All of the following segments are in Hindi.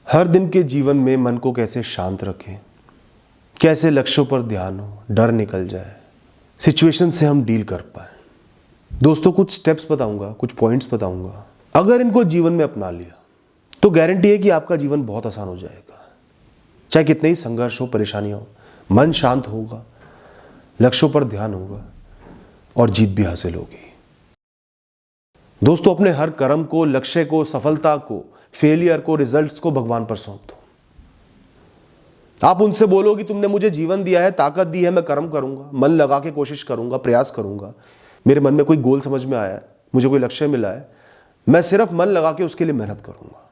हर दिन के जीवन में मन को कैसे शांत रखें, कैसे लक्ष्यों पर ध्यान हो, डर निकल जाए, सिचुएशन से हम डील कर पाए। दोस्तों, कुछ स्टेप्स बताऊंगा, कुछ पॉइंट्स बताऊंगा। अगर इनको जीवन में अपना लिया तो गारंटी है कि आपका जीवन बहुत आसान हो जाएगा। चाहे कितने ही संघर्ष हो, परेशानी हो, मन शांत होगा, लक्ष्यों पर ध्यान होगा और जीत भी हासिल होगी। दोस्तों, अपने हर कर्म को, लक्ष्य को, सफलता को, फेलियर को, रिजल्ट्स को भगवान पर सौंप दो। आप उनसे बोलो कि तुमने मुझे जीवन दिया है, ताकत दी है, मैं कर्म करूंगा, मन लगा के कोशिश करूंगा, प्रयास करूंगा। मेरे मन में कोई गोल समझ में आया है, मुझे कोई लक्ष्य मिला है, मैं सिर्फ मन लगा के उसके लिए मेहनत करूंगा।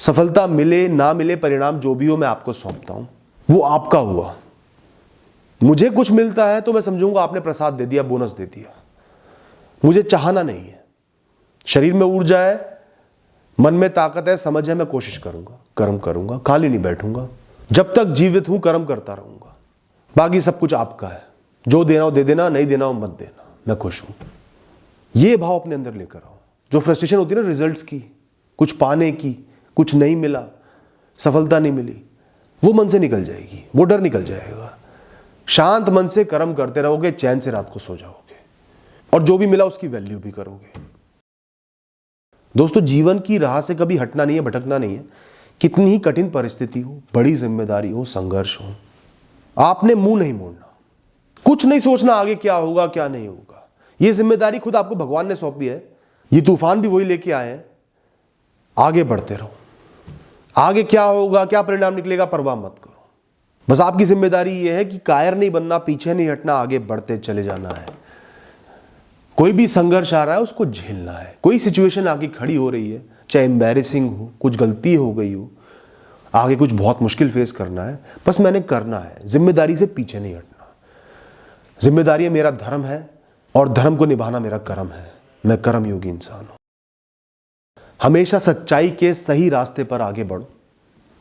सफलता मिले ना मिले, परिणाम जो भी हो, मैं आपको सौंपता हूं, वो आपका हुआ। मुझे कुछ मिलता है तो मैं समझूंगा आपने प्रसाद दे दिया, बोनस दे दिया। मुझे चाहना नहीं है। शरीर में ऊर्जा है, मन में ताकत है, समझ है, मैं कोशिश करूंगा, कर्म करूंगा, खाली नहीं बैठूंगा। जब तक जीवित हूं कर्म करता रहूंगा। बाकी सब कुछ आपका है, जो देना हो दे देना, नहीं देना हो मत देना, मैं खुश हूं। ये भाव अपने अंदर लेकर आओ। जो फ्रस्ट्रेशन होती है ना रिजल्ट्स की, कुछ पाने की, कुछ नहीं मिला, सफलता नहीं मिली, वो मन से निकल जाएगी, वो डर निकल जाएगा। शांत मन से कर्म करते रहोगे, चैन से रात को सो जाओगे और जो भी मिला उसकी वैल्यू भी करोगे। दोस्तों, जीवन की राह से कभी हटना नहीं है, भटकना नहीं है। कितनी ही कठिन परिस्थिति हो, बड़ी जिम्मेदारी हो, संघर्ष हो, आपने मुंह नहीं मोड़ना। कुछ नहीं सोचना आगे क्या होगा क्या नहीं होगा। यह जिम्मेदारी खुद आपको भगवान ने सौंपी है। ये तूफान भी वही लेके आए हैं। आगे बढ़ते रहो। आगे क्या होगा, क्या परिणाम निकलेगा, परवाह मत करो। बस आपकी जिम्मेदारी यह है कि कायर नहीं बनना, पीछे नहीं हटना, आगे बढ़ते चले जाना है। कोई भी संघर्ष आ रहा है उसको झेलना है। कोई सिचुएशन आगे खड़ी हो रही है, चाहे एम्बैरेसिंग हो, कुछ गलती हो गई हो, आगे कुछ बहुत मुश्किल फेस करना है, बस मैंने करना है। जिम्मेदारी से पीछे नहीं हटना। जिम्मेदारी मेरा धर्म है और धर्म को निभाना मेरा कर्म है। मैं कर्मयोगी इंसान हूं। हमेशा सच्चाई के सही रास्ते पर आगे बढ़ो।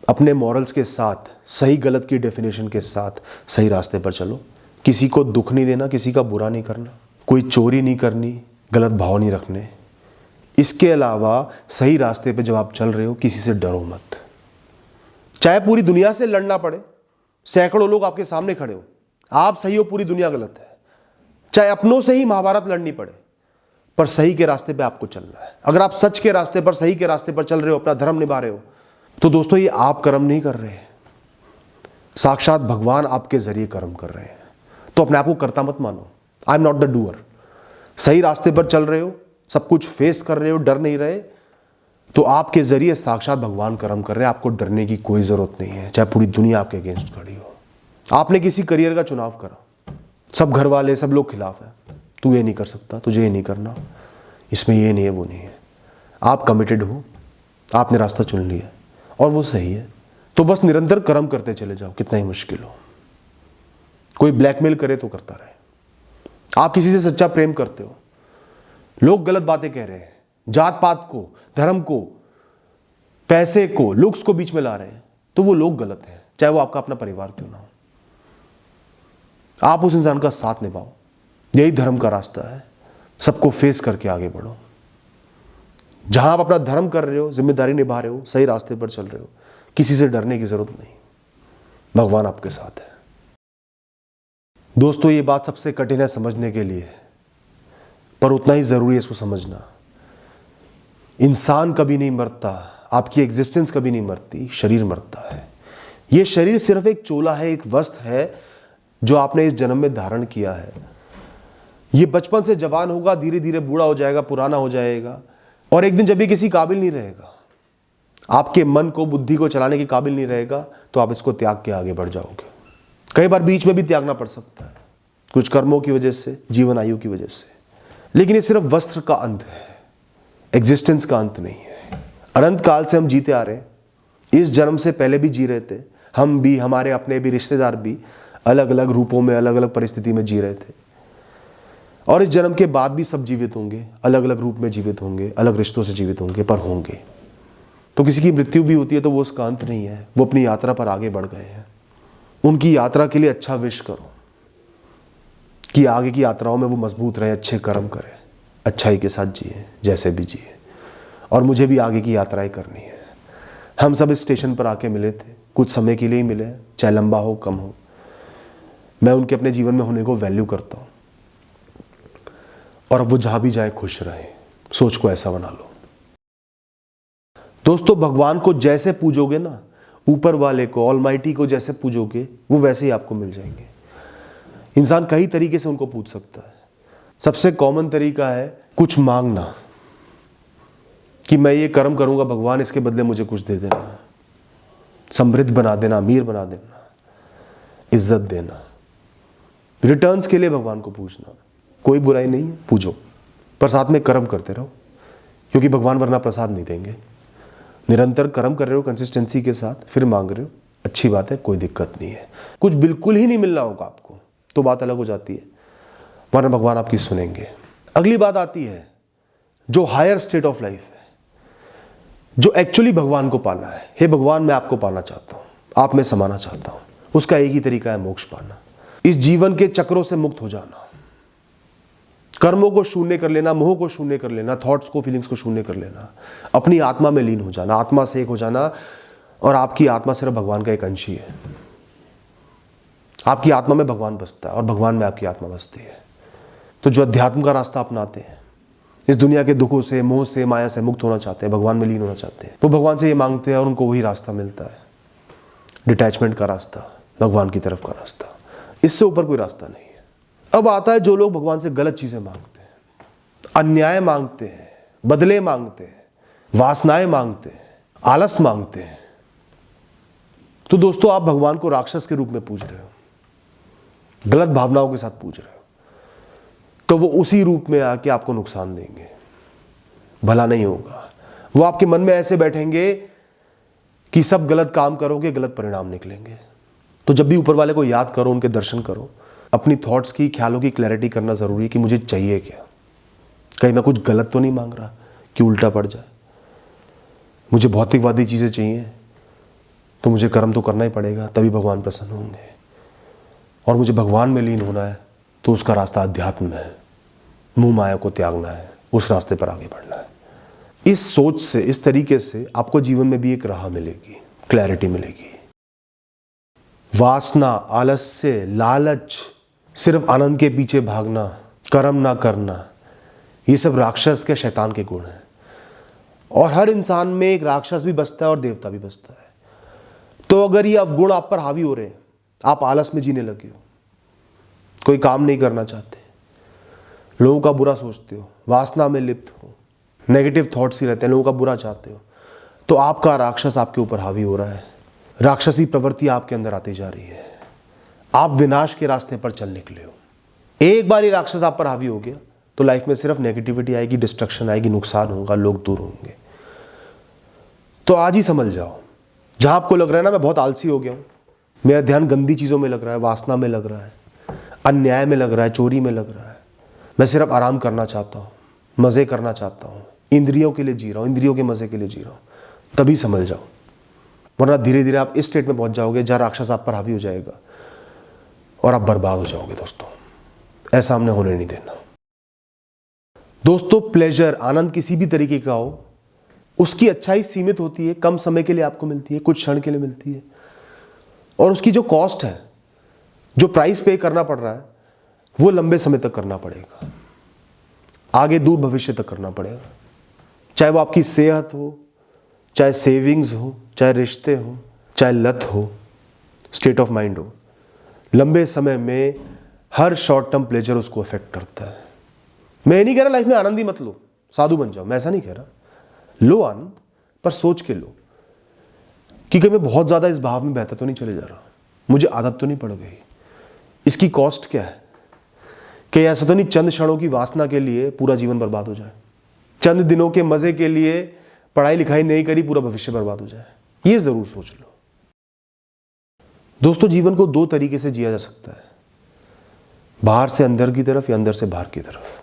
अपने मॉरल्स के साथ, सही गलत की डेफिनेशन के साथ सही रास्ते पर चलो। किसी को दुख नहीं देना, किसी का बुरा नहीं करना, कोई चोरी नहीं करनी, गलत भाव नहीं रखने। इसके अलावा सही रास्ते पे जब आप चल रहे हो, किसी से डरो मत। चाहे पूरी दुनिया से लड़ना पड़े, सैकड़ों लोग आपके सामने खड़े हो, आप सही हो, पूरी दुनिया गलत है। चाहे अपनों से ही महाभारत लड़नी पड़े, पर सही के रास्ते पे आपको चलना है। अगर आप सच के रास्ते पर, सही के रास्ते पर चल रहे हो, अपना धर्म निभा रहे हो, तो दोस्तों ये आप कर्म नहीं कर रहे, साक्षात भगवान आपके जरिए कर्म कर रहे हैं। तो अपने आप को कर्ता मत मानो। I am not the doer. सही रास्ते पर चल रहे हो, सब कुछ फेस कर रहे हो, डर नहीं रहे, तो आपके जरिए साक्षात भगवान कर्म कर रहे हैं। आपको डरने की कोई जरूरत नहीं है, चाहे पूरी दुनिया आपके अगेंस्ट खड़ी हो। आपने किसी करियर का चुनाव करा, सब घर वाले, सब लोग खिलाफ है, तू ये नहीं कर सकता, तुझे ये नहीं करना, इसमें ये नहीं है, वो नहीं है। आप कमिटेड हो, आपने रास्ता चुन लिया और वो सही है, तो बस निरंतर कर्म करते चले जाओ, कितना ही मुश्किल हो। कोई ब्लैकमेल करे तो करता रहे। आप किसी से सच्चा प्रेम करते हो, लोग गलत बातें कह रहे हैं, जात पात को, धर्म को, पैसे को, लुक्स को बीच में ला रहे हैं, तो वो लोग गलत हैं, चाहे वो आपका अपना परिवार क्यों ना हो। आप उस इंसान का साथ निभाओ, यही धर्म का रास्ता है। सबको फेस करके आगे बढ़ो। जहां आप अपना धर्म कर रहे हो, जिम्मेदारी निभा रहे हो, सही रास्ते पर चल रहे हो, किसी से डरने की जरूरत नहीं, भगवान आपके साथ है। दोस्तों, ये बात सबसे कठिन है समझने के लिए, पर उतना ही जरूरी है इसको समझना। इंसान कभी नहीं मरता, आपकी एग्जिस्टेंस कभी नहीं मरती, शरीर मरता है। यह शरीर सिर्फ एक चोला है, एक वस्त्र है जो आपने इस जन्म में धारण किया है। यह बचपन से जवान होगा, धीरे धीरे बूढ़ा हो जाएगा, पुराना हो जाएगा, और एक दिन जब ये किसी काबिल नहीं रहेगा, आपके मन को, बुद्धि को चलाने के काबिल नहीं रहेगा, तो आप इसको त्याग के आगे बढ़ जाओगे। कई बार बीच में भी त्यागना पड़ सकता है, कुछ कर्मों की वजह से, जीवन आयु की वजह से, लेकिन ये सिर्फ वस्त्र का अंत है, एग्जिस्टेंस का अंत नहीं है। अनंत काल से हम जीते आ रहे हैं। इस जन्म से पहले भी जी रहे थे, हम भी, हमारे अपने भी, रिश्तेदार भी अलग अलग रूपों में, अलग अलग परिस्थिति में जी रहे थे, और इस जन्म के बाद भी सब जीवित होंगे, अलग अलग रूप में जीवित होंगे, अलग रिश्तों से जीवित होंगे, पर होंगे। तो किसी की मृत्यु भी होती है तो वो उसका अंत नहीं है, वो अपनी यात्रा पर आगे बढ़ गए हैं। उनकी यात्रा के लिए अच्छा विश करो कि आगे की यात्राओं में वो मजबूत रहे, अच्छे कर्म करें, अच्छाई के साथ जिए, जैसे भी जिए। और मुझे भी आगे की यात्राएं करनी है। हम सब इस स्टेशन पर आके मिले थे, कुछ समय के लिए ही मिले हैं, चाहे लंबा हो कम हो। मैं उनके अपने जीवन में होने को वैल्यू करता हूँ, और अब वो जहां भी जाए खुश रहे। सोच को ऐसा बना लो दोस्तों। भगवान को जैसे पूजोगे ना, ऊपर वाले को, ऑलमाइटी को जैसे पूजोगे, वो वैसे ही आपको मिल जाएंगे। इंसान कई तरीके से उनको पूज सकता है। सबसे कॉमन तरीका है कुछ मांगना, कि मैं ये कर्म करूंगा भगवान, इसके बदले मुझे कुछ दे देना, समृद्ध बना देना, अमीर बना देना, इज्जत देना। रिटर्न्स के लिए भगवान को पूछना कोई बुराई नहीं है, पूजो, पर साथ में कर्म करते रहो, क्योंकि भगवान वरना प्रसाद नहीं देंगे। निरंतर कर्म कर रहे हो कंसिस्टेंसी के साथ, फिर मांग रहे हो, अच्छी बात है, कोई दिक्कत नहीं है। कुछ बिल्कुल ही नहीं मिलना होगा आपको तो बात अलग हो जाती है, वरना भगवान आपकी सुनेंगे। अगली बात आती है जो हायर स्टेट ऑफ लाइफ है, जो एक्चुअली भगवान को पाना है। हे भगवान, मैं आपको पाना चाहता हूं, आप में समाना चाहता हूं। उसका एक ही तरीका है मोक्ष पाना, इस जीवन के चक्रों से मुक्त हो जाना, कर्मों को शून्य कर लेना, मोह को शून्य कर लेना, थॉट्स को, फीलिंग्स को शून्य कर लेना, अपनी आत्मा में लीन हो जाना, आत्मा से एक हो जाना। और आपकी आत्मा सिर्फ भगवान का एक अंश ही है। आपकी आत्मा में भगवान बसता है और भगवान में आपकी आत्मा बसती है। तो जो अध्यात्म का रास्ता अपनाते हैं, इस दुनिया के दुखों से, मोह से, माया से मुक्त होना चाहते हैं, भगवान में लीन होना चाहते हैं, वो भगवान से ये मांगते हैं और उनको वही रास्ता मिलता है, डिटैचमेंट का रास्ता, भगवान की तरफ का रास्ता। इससे ऊपर कोई रास्ता नहीं है। अब आता है जो लोग भगवान से गलत चीजें मांगते हैं, अन्याय मांगते हैं, बदले मांगते हैं, वासनाएं मांगते हैं, आलस मांगते हैं। तो दोस्तों, आप भगवान को राक्षस के रूप में पूज रहे हो, गलत भावनाओं के साथ पूज रहे हो, तो वो उसी रूप में आके आपको नुकसान देंगे, भला नहीं होगा। वो आपके मन में ऐसे बैठेंगे कि सब गलत काम करोगे, गलत परिणाम निकलेंगे। तो जब भी ऊपर वाले को याद करो, उनके दर्शन करो, अपनी थॉट्स की, ख्यालों की क्लैरिटी करना जरूरी है कि मुझे चाहिए क्या, कहीं मैं कुछ गलत तो नहीं मांग रहा कि उल्टा पड़ जाए। मुझे भौतिकवादी चीजें चाहिए तो मुझे कर्म तो करना ही पड़ेगा, तभी भगवान प्रसन्न होंगे। और मुझे भगवान में लीन होना है तो उसका रास्ता अध्यात्म है, मोह माया को त्यागना है, उस रास्ते पर आगे बढ़ना है। इस सोच से, इस तरीके से आपको जीवन में भी एक राह मिलेगी, क्लैरिटी मिलेगी। वासना, आलस्य, लालच, सिर्फ आनंद के पीछे भागना, कर्म ना करना, ये सब राक्षस के, शैतान के गुण हैं। और हर इंसान में एक राक्षस भी बसता है और देवता भी बसता है। तो अगर ये अवगुण आप पर हावी हो रहे हैं, आप आलस में जीने लगे हो, कोई काम नहीं करना चाहते, लोगों का बुरा सोचते हो, वासना में लिप्त हो, नेगेटिव थॉट्स ही रहते हैं, लोगों का बुरा चाहते हो, तो आपका राक्षस आपके ऊपर हावी हो रहा है। राक्षसी प्रवृत्ति आपके अंदर आती जा रही है। आप विनाश के रास्ते पर चल निकले हो। एक बार ये राक्षस आप पर हावी हो गया तो लाइफ में सिर्फ नेगेटिविटी आएगी, डिस्ट्रक्शन आएगी, नुकसान होगा, लोग दूर होंगे। तो आज ही समझ जाओ, जहां आपको लग रहा है ना मैं बहुत आलसी हो गया हूं, मेरा ध्यान गंदी चीजों में लग रहा है, वासना में लग रहा है, अन्याय में लग रहा है, चोरी में लग रहा है, मैं सिर्फ आराम करना चाहता हूं, मजे करना चाहता हूं, इंद्रियों के लिए जी रहा हूं, इंद्रियों के मजे के लिए जी रहा हूं, तभी समझ जाओ। वरना धीरे धीरे आप इस स्टेट में पहुंच जाओगे जहां राक्षस आप पर हावी हो जाएगा और आप बर्बाद हो जाओगे। दोस्तों, ऐसा हमने होने नहीं देना। दोस्तों, प्लेजर, आनंद किसी भी तरीके का हो, उसकी अच्छाई सीमित होती है, कम समय के लिए आपको मिलती है, कुछ क्षण के लिए मिलती है, और उसकी जो कॉस्ट है, जो प्राइस पे करना पड़ रहा है, वो लंबे समय तक करना पड़ेगा, आगे दूर भविष्य तक करना पड़ेगा। चाहे वो आपकी सेहत हो, चाहे सेविंग्स हो, चाहे रिश्ते हो, चाहे लत हो, स्टेट ऑफ माइंड हो, लंबे समय में हर शॉर्ट टर्म प्लेजर उसको अफेक्ट करता है। मैं नहीं कह रहा लाइफ में आनंद ही मत लो, साधु बन जाओ, मैं ऐसा नहीं कह रहा। लो आनंद, पर सोच के लो कि कहीं मैं बहुत ज्यादा इस भाव में बहता तो नहीं चले जा रहा, मुझे आदत तो नहीं पड़ गई, इसकी कॉस्ट क्या है। कि ऐसा तो नहीं चंद क्षणों की वासना के लिए पूरा जीवन बर्बाद हो जाए, चंद दिनों के मजे के लिए पढ़ाई लिखाई नहीं करी, पूरा भविष्य बर्बाद हो जाए। ये जरूर सोच लो। दोस्तों, जीवन को दो तरीके से जिया जा सकता है, बाहर से अंदर की तरफ या अंदर से बाहर की तरफ।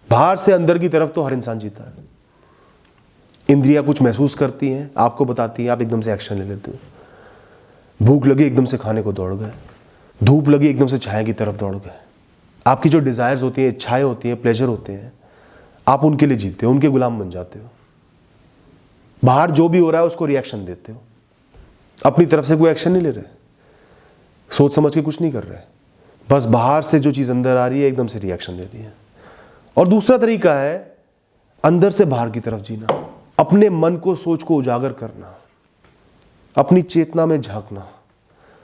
बाहर से अंदर की तरफ तो हर इंसान जीता है। इंद्रियां कुछ महसूस करती हैं, आपको बताती हैं, आप एकदम से एक्शन ले लेते हो। भूख लगी, एकदम से खाने को दौड़ गए। धूप लगी, एकदम से छाया की तरफ दौड़ गए। आपकी जो डिजायर्स होती हैं, इच्छाएं होती हैं, प्लेजर होते हैं, आप उनके लिए जीते हो, उनके गुलाम बन जाते हो। बाहर जो भी हो रहा है उसको रिएक्शन देते हो, अपनी तरफ से कोई एक्शन नहीं ले रहे, सोच समझ के कुछ नहीं कर रहे, बस बाहर से जो चीज़ अंदर आ रही है एकदम से रिएक्शन दे दी है। और दूसरा तरीका है अंदर से बाहर की तरफ जीना, अपने मन को, सोच को उजागर करना, अपनी चेतना में झांकना,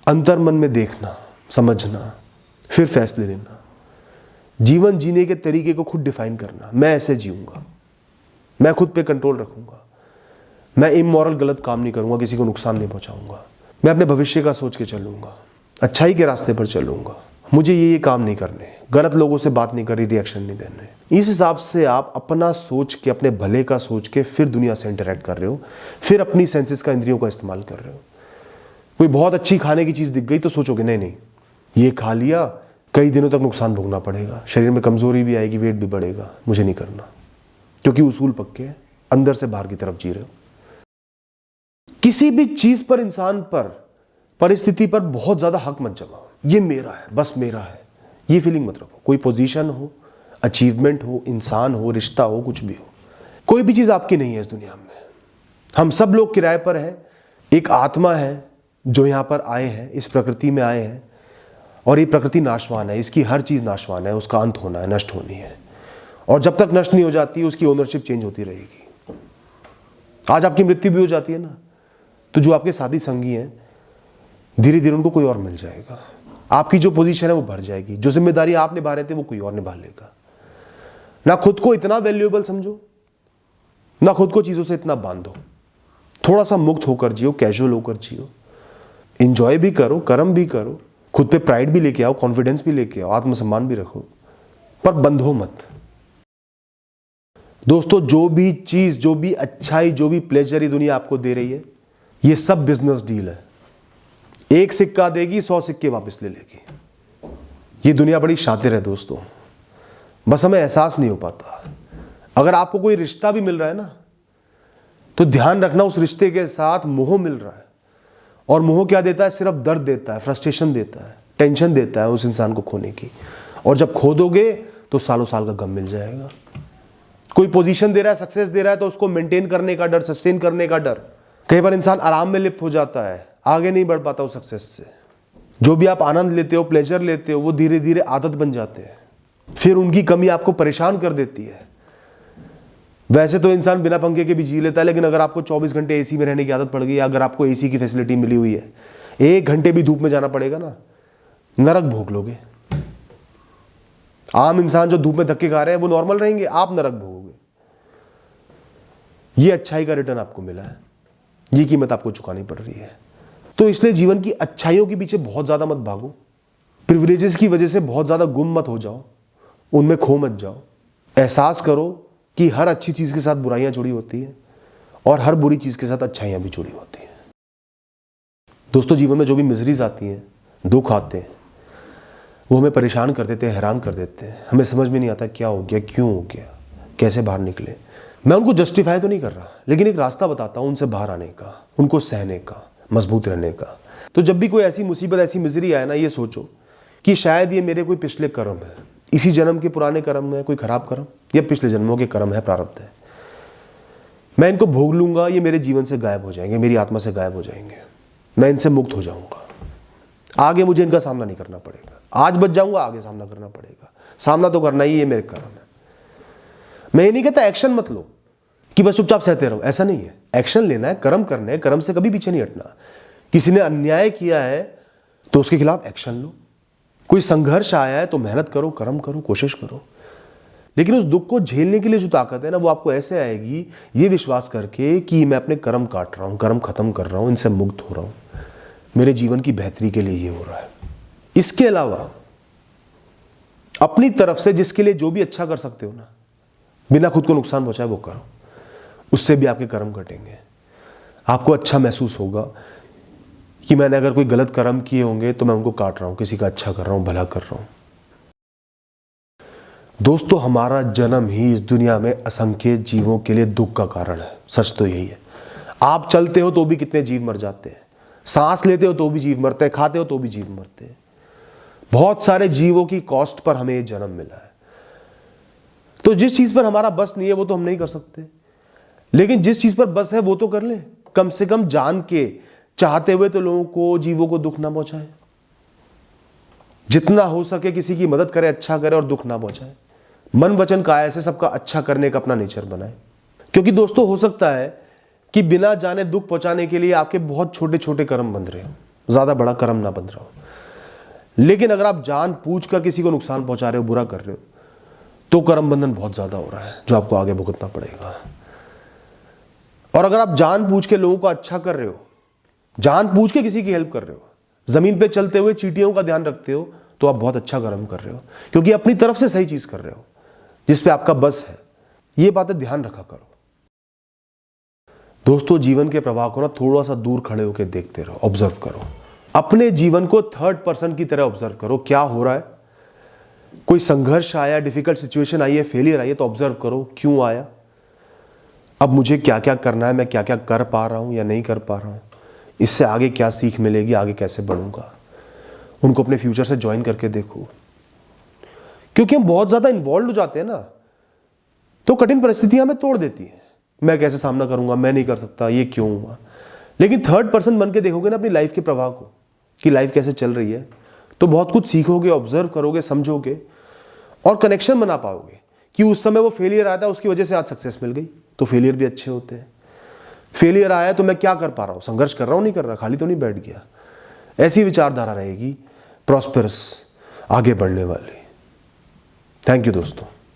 अंतर मन में देखना, समझना, फिर फैसले लेना, जीवन जीने के तरीके को खुद डिफाइन करना। मैं ऐसे जीऊंगा, मैं खुद पे कंट्रोल रखूंगा, मैं इमोरल गलत काम नहीं करूंगा, किसी को नुकसान नहीं पहुंचाऊंगा, मैं अपने भविष्य का सोच के चलूंगा, अच्छाई के रास्ते पर चलूंगा, मुझे ये काम नहीं करने, गलत लोगों से बात नहीं करनी, रिएक्शन नहीं देने। इस हिसाब से आप अपना सोच के, अपने भले का सोच के फिर दुनिया से इंटरेक्ट कर रहे हो, फिर अपनी सेंसेस का, इंद्रियों का इस्तेमाल कर रहे हो। कोई बहुत अच्छी खाने की चीज़ दिख गई तो सोचोगे नहीं नहीं ये खा लिया, कई दिनों तक नुकसान भोगना पड़ेगा, शरीर में कमजोरी भी आएगी, वेट भी बढ़ेगा, मुझे नहीं करना, क्योंकि उसूल पक्के हैं, अंदर से बाहर की तरफ जी रहे हो। किसी भी चीज पर, इंसान पर, परिस्थिति पर बहुत ज्यादा हक मत जमाओ, ये मेरा है, बस मेरा है, ये फीलिंग मत रखो। कोई पोजीशन हो, अचीवमेंट हो, इंसान हो, रिश्ता हो, कुछ भी हो, कोई भी चीज आपकी नहीं है इस दुनिया में। हम सब लोग किराए पर हैं। एक आत्मा है जो यहां पर आए हैं, इस प्रकृति में आए हैं, और ये प्रकृति नाशवान है, इसकी हर चीज नाशवान है, उसका अंत होना है, नष्ट होनी है, और जब तक नष्ट नहीं हो जाती उसकी ओनरशिप चेंज होती रहेगी। आज आपकी मृत्यु भी हो जाती है ना, तो जो आपके साथी संगी हैं, धीरे धीरे उनको कोई और मिल जाएगा, आपकी जो पोजीशन है वो भर जाएगी, जो जिम्मेदारी आप निभा रहे थे वो कोई और निभा लेगा। ना खुद को इतना वैल्यूएबल समझो, ना खुद को चीजों से इतना बांधो, थोड़ा सा मुक्त होकर जियो, कैजुअल होकर जियो, इंजॉय भी करो, कर्म भी करो, खुद पे प्राइड भी लेके आओ, कॉन्फिडेंस भी लेके आओ, आत्मसम्मान भी रखो, पर बंधो मत। दोस्तों, जो भी चीज, जो भी अच्छाई, जो भी प्लेजर ये दुनिया आपको दे रही है, ये सब बिजनेस डील है। एक सिक्का देगी, 100 सिक्के वापस ले लेगी। ये दुनिया बड़ी शातिर है दोस्तों, बस हमें एहसास नहीं हो पाता। अगर आपको कोई रिश्ता भी मिल रहा है ना, तो ध्यान रखना उस रिश्ते के साथ मोह मिल रहा है, और मोह क्या देता है? सिर्फ दर्द देता है, फ्रस्ट्रेशन देता है, टेंशन देता है उस इंसान को खोने की, और जब खो दोगे तो सालों साल का गम मिल जाएगा। कोई पोजीशन दे रहा है, सक्सेस दे रहा है, तो उसको मेंटेन करने का डर, सस्टेन करने का डर। कई बार इंसान आराम में लिप्त हो जाता है, आगे नहीं बढ़ पाता उस सक्सेस से। जो भी आप आनंद लेते हो, प्लेजर लेते हो, वो धीरे धीरे आदत बन जाते हैं, फिर उनकी कमी आपको परेशान कर देती है। वैसे तो इंसान बिना पंखे के भी जी लेता है, लेकिन अगर आपको 24 घंटे एसी में रहने की आदत पड़ गई, अगर आपको एसी की फैसिलिटी मिली हुई है, 1 घंटे भी धूप में जाना पड़ेगा ना, नरक भोग लोगे। आम इंसान जो धूप में धक्के खा रहे हैं वो नॉर्मल रहेंगे, आप नरक भोगोगे। ये अच्छाई का रिटर्न आपको मिला है, ये कीमत आपको चुकानी पड़ रही है। तो इसलिए जीवन की अच्छाइयों के पीछे बहुत ज्यादा मत भागो, प्रिविलेजेस की वजह से बहुत ज्यादा गुम मत हो जाओ, उनमें खो मत जाओ। एहसास करो कि हर अच्छी चीज के साथ बुराइयां जुड़ी होती हैं, और हर बुरी चीज के साथ अच्छाइयां भी जुड़ी होती हैं। दोस्तों, जीवन में जो भी मिजरीज आती हैं, दुख आते हैं, वो हमें परेशान कर देते हैं, हैरान कर देते हैं। हमें समझ में नहीं आता क्या हो गया, क्यों हो गया, कैसे बाहर निकले। मैं उनको जस्टिफाई तो नहीं कर रहा, लेकिन एक रास्ता बताता हूं उनसे बाहर आने का, उनको सहने का, मजबूत रहने का। तो जब भी कोई ऐसी मुसीबत, ऐसी मिजरी आए ना, ये सोचो कि शायद ये मेरे कोई पिछले कर्म है, इसी जन्म के पुराने कर्म है, कोई खराब कर्म, या पिछले जन्मों के कर्म है, प्रारब्ध है। मैं इनको भोग लूंगा, ये मेरे जीवन से गायब हो जाएंगे, मेरी आत्मा से गायब हो जाएंगे, मैं इनसे मुक्त हो जाऊंगा। आगे मुझे इनका सामना नहीं करना पड़ेगा, आज बच जाऊंगा, आगे सामना करना पड़ेगा। सामना तो करना ही, ये मेरे कर्म है। मैं ये नहीं कहता एक्शन मत लो कि बस चुपचाप सहते रहो, ऐसा नहीं है। एक्शन लेना है, कर्म करने हैं, कर्म से कभी पीछे नहीं हटना। किसी ने अन्याय किया है तो उसके खिलाफ एक्शन लो, कोई संघर्ष आया है तो मेहनत करो, कर्म करो, कोशिश करो। लेकिन उस दुख को झेलने के लिए जो ताकत है ना, वो आपको ऐसे आएगी, ये विश्वास करके कि मैं अपने कर्म काट रहा हूं, कर्म खत्म कर रहा हूं, इनसे मुक्त हो रहा हूं, मेरे जीवन की बेहतरी के लिए ये हो रहा है। इसके अलावा अपनी तरफ से जिसके लिए जो भी अच्छा कर सकते हो ना, बिना खुद को नुकसान पहुंचाए वो करो, उससे भी आपके कर्म घटेंगे। आपको अच्छा महसूस होगा कि मैंने अगर कोई गलत कर्म किए होंगे तो मैं उनको काट रहा हूं, किसी का अच्छा कर रहा हूं, भला कर रहा हूं। दोस्तों, हमारा जन्म ही इस दुनिया में असंख्य जीवों के लिए दुख का कारण है। सच तो यही है। आप चलते हो तो भी कितने जीव मर जाते हैं, सांस लेते हो तो भी जीव मरते हैं, खाते हो तो भी जीव मरते हैं। बहुत सारे जीवों की कॉस्ट पर हमें ये जन्म मिला है। तो जिस चीज पर हमारा बस नहीं है वो तो हम नहीं कर सकते, लेकिन जिस चीज पर बस है वो तो कर ले, कम से कम जान के, चाहते हुए तो लोगों को, जीवों को दुख ना पहुंचाए। जितना हो सके किसी की मदद करे, अच्छा करे और दुख ना पहुंचाए। मन वचन काया से सबका अच्छा करने का अपना नेचर बनाए। क्योंकि दोस्तों हो सकता है कि बिना जाने दुख पहुंचाने के लिए आपके बहुत छोटे छोटे कर्म बंध रहे हो, ज्यादा बड़ा कर्म ना बंध रहा हो। लेकिन अगर आप जान पूछ कर किसी को नुकसान पहुंचा रहे हो, बुरा कर रहे हो, तो कर्म बंधन बहुत ज्यादा हो रहा है जो आपको आगे भुगतना पड़ेगा। और अगर आप जान पूछ के लोगों को अच्छा कर रहे हो, जान पूछ के किसी की हेल्प कर रहे हो, जमीन पे चलते हुए चींटियों का ध्यान रखते हो, तो आप बहुत अच्छा कर्म कर रहे हो, क्योंकि अपनी तरफ से सही चीज कर रहे हो जिस पे आपका बस है। ये बातें ध्यान रखा करो दोस्तों। जीवन के प्रवाह को ना थोड़ा सा दूर खड़े होकर देखते रहो, ऑब्जर्व करो। अपने जीवन को थर्ड पर्सन की तरह ऑब्जर्व करो। क्या हो रहा है, कोई संघर्ष आया, डिफिकल्ट सिचुएशन आई है, फेलियर आई है, तो ऑब्जर्व करो क्यों आया, अब मुझे क्या क्या करना है, मैं क्या क्या कर पा रहा हूं या नहीं कर पा रहा हूं, इससे आगे क्या सीख मिलेगी, आगे कैसे बढ़ूंगा। उनको अपने फ्यूचर से ज्वाइन करके देखो। क्योंकि हम बहुत ज्यादा इन्वॉल्व हो जाते हैं ना, तो कठिन परिस्थितियां हमें तोड़ देती हैं। मैं कैसे सामना करूंगा, मैं नहीं कर सकता, ये क्यों हुआ। लेकिन थर्ड पर्सन बन के देखोगे ना अपनी लाइफ के प्रवाह को, कि लाइफ कैसे चल रही है, तो बहुत कुछ सीखोगे, ऑब्जर्व करोगे, समझोगे और कनेक्शन बना पाओगे कि उस समय वो फेलियर आया था, उसकी वजह से आज सक्सेस मिल गई। तो फेलियर भी अच्छे होते हैं। फेलियर आया तो मैं क्या कर पा रहा हूं, संघर्ष कर रहा हूं, नहीं कर रहा, खाली तो नहीं बैठ गया। ऐसी विचारधारा रहेगी प्रॉस्पेरस, आगे बढ़ने वाली। थैंक यू दोस्तों।